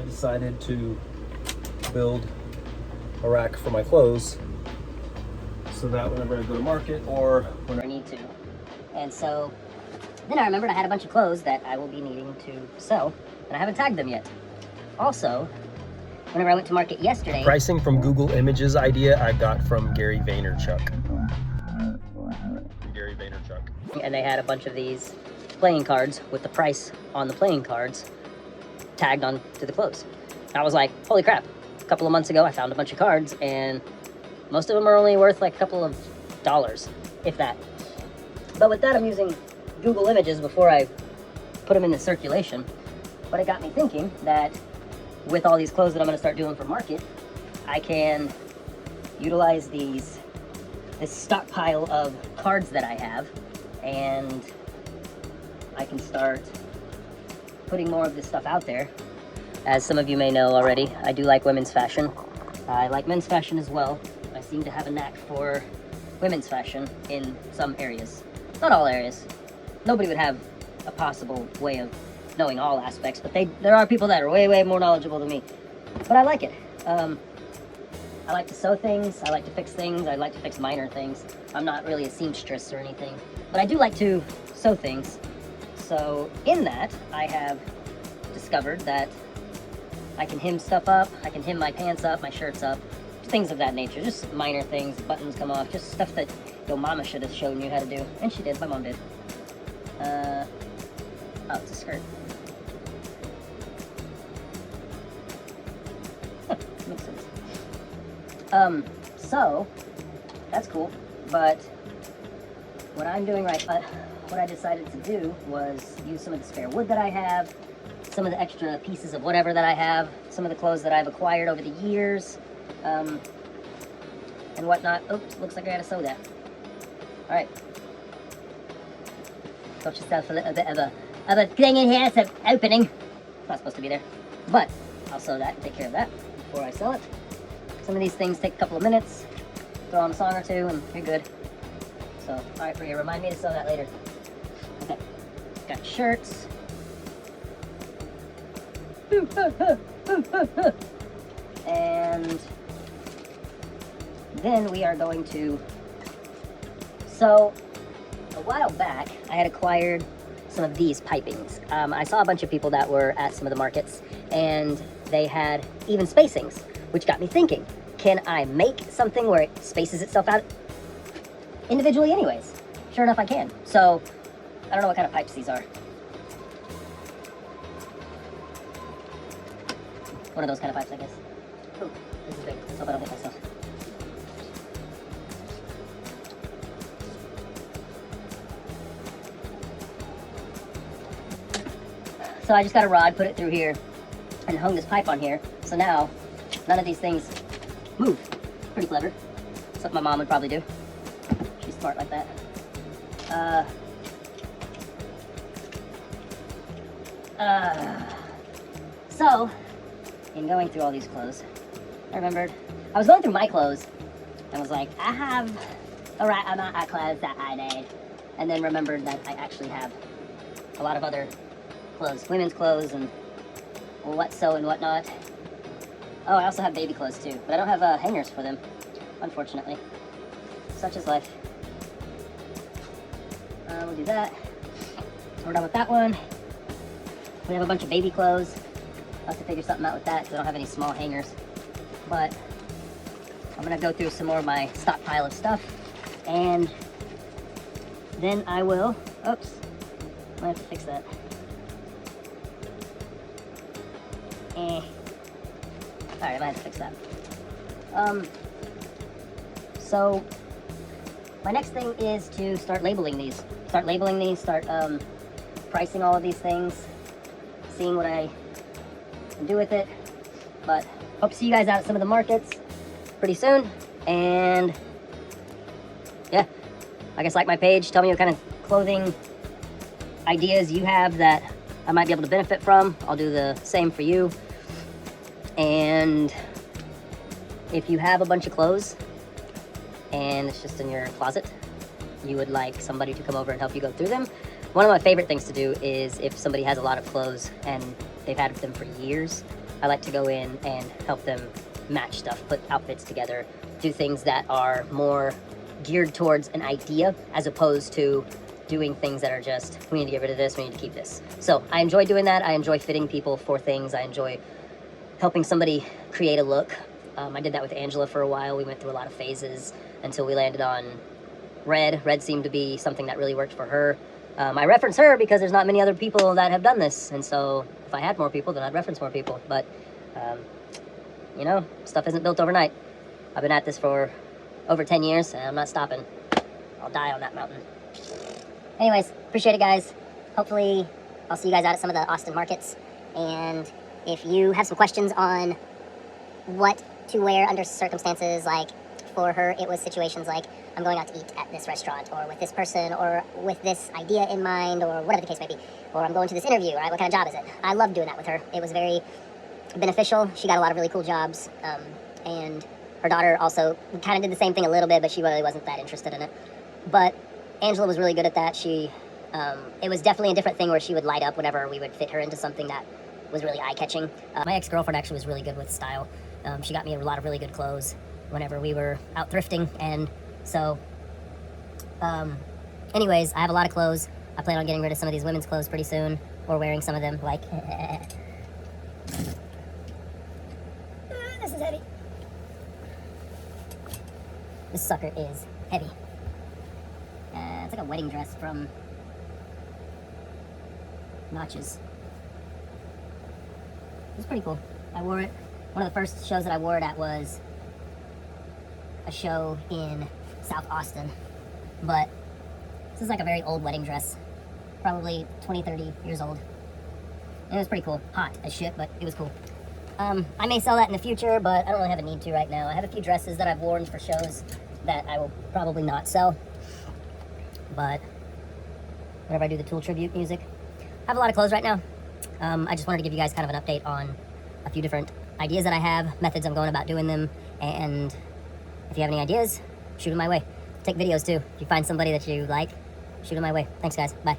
decided to build a rack for my clothes so that whenever I go to market or when I need to. And so then I remembered I had a bunch of clothes that I will be needing to sell, and I haven't tagged them yet. Also, whenever I went to market yesterday... Pricing from Google Images idea I got from Gary Vaynerchuk. Gary Vaynerchuk. And they had a bunch of these playing cards with the price on the playing cards tagged on to the clothes. I was like, holy crap. A couple of months ago, I found a bunch of cards, and most of them are only worth like a couple of dollars, if that. But with that, I'm using Google Images before I put them into circulation. But it got me thinking that with all these clothes that I'm going to start doing for market, I can utilize this stockpile of cards that I have, and I can start putting more of this stuff out there. As some of you may know already, I do like women's fashion. I like men's fashion as well. I seem to have a knack for women's fashion in some areas. Not all areas. Nobody would have a possible way of knowing all aspects, but there are people that are way, way more knowledgeable than me. But I like it. I like to sew things, I like to fix things, I like to fix minor things. I'm not really a seamstress or anything, but I do like to sew things. So in that, I have discovered that I can hem stuff up, I can hem my pants up, my shirts up, things of that nature, just minor things, buttons come off, just stuff that your mama should have shown you how to do. And she did, my mom did. Oh, it's a skirt. Huh, makes sense. So, that's cool, but what I'm doing what I decided to do was use some of the spare wood that I have, some of the extra pieces of whatever that I have, some of the clothes that I've acquired over the years, and whatnot. Oops, looks like I gotta sew that. Alright. Got yourself a little bit of a thing in here, it's an opening. It's not supposed to be there. But, I'll sew that and take care of that before I sell it. Some of these things take a couple of minutes, throw on a song or two, and you're good. So, alright, Bria, remind me to sew that later. Okay. Got shirts. And then we are going to, so a while back I had acquired some of these pipings. I saw a bunch of people that were at some of the markets and they had even spacings, which got me thinking, can I make something where it spaces itself out individually anyways? Sure enough I can. So I don't know what kind of pipes these are. One of those kind of pipes, I guess. Ooh, this is big. Let's hope I don't hit myself. So I just got a rod, put it through here, and hung this pipe on here. So now, none of these things move. Pretty clever. Something my mom would probably do. She's smart like that. So, in going through all these clothes, I remembered, I was going through my clothes and was like, I have the right amount of clothes that I need. And then remembered that I actually have a lot of other clothes, women's clothes and what so and whatnot. Oh, I also have baby clothes too, but I don't have hangers for them, unfortunately. Such is life. We'll do that. We're done with that one. We have a bunch of baby clothes. I'll have to figure something out with that because I don't have any small hangers. But I'm gonna go through some more of my stockpile of stuff, and then I will, oops, I have to fix that. Alright, I might have to fix that. So my next thing is to start labeling these. Start pricing all of these things, seeing what I can do with it. But hope to see you guys out at some of the markets pretty soon. And yeah, I guess like my page, tell me what kind of clothing ideas you have that I might be able to benefit from. I'll do the same for you. And if you have a bunch of clothes and it's just in your closet, you would like somebody to come over and help you go through them. One of my favorite things to do is if somebody has a lot of clothes and they've had them for years. I like to go in and help them match stuff, put outfits together, do things that are more geared towards an idea as opposed to doing things that are just, we need to get rid of this, we need to keep this. So I enjoy doing that. I enjoy fitting people for things. I enjoy helping somebody create a look. I did that with Angela for a while. We went through a lot of phases until we landed on red. Red seemed to be something that really worked for her. I reference her because there's not many other people that have done this, and so if I had more people, then I'd reference more people. But you know, stuff isn't built overnight. I've been at this for over 10 years, and I'm not stopping. I'll die on that mountain. Anyways, appreciate it, guys. Hopefully, I'll see you guys out at some of the Austin markets. And if you have some questions on what to wear under circumstances, like for her, it was situations like, I'm going out to eat at this restaurant, or with this person, or with this idea in mind, or whatever the case may be. Or I'm going to this interview, right? What kind of job is it? I loved doing that with her. It was very beneficial. She got a lot of really cool jobs. And her daughter also kind of did the same thing a little bit, but she really wasn't that interested in it. But Angela was really good at that. She, it was definitely a different thing where she would light up whenever we would fit her into something that was really eye-catching. My ex-girlfriend actually was really good with style. She got me a lot of really good clothes whenever we were out thrifting, and so, anyways, I have a lot of clothes. I plan on getting rid of some of these women's clothes pretty soon, or wearing some of them, like, this is heavy. This sucker is heavy. It's like a wedding dress from Notches. It's pretty cool. I wore it. One of the first shows that I wore it at was a show in South Austin. But this is like a very old wedding dress. Probably 20, 30 years old. And it was pretty cool. Hot as shit, but it was cool. I may sell that in the future, but I don't really have a need to right now. I have a few dresses that I've worn for shows that I will probably not sell. But whenever I do the Tool tribute music, I have a lot of clothes right now. I just wanted to give you guys kind of an update on a few different ideas that I have, methods I'm going about doing them, and if you have any ideas, shoot them my way. Take videos too. If you find somebody that you like, shoot them my way. Thanks, guys. Bye.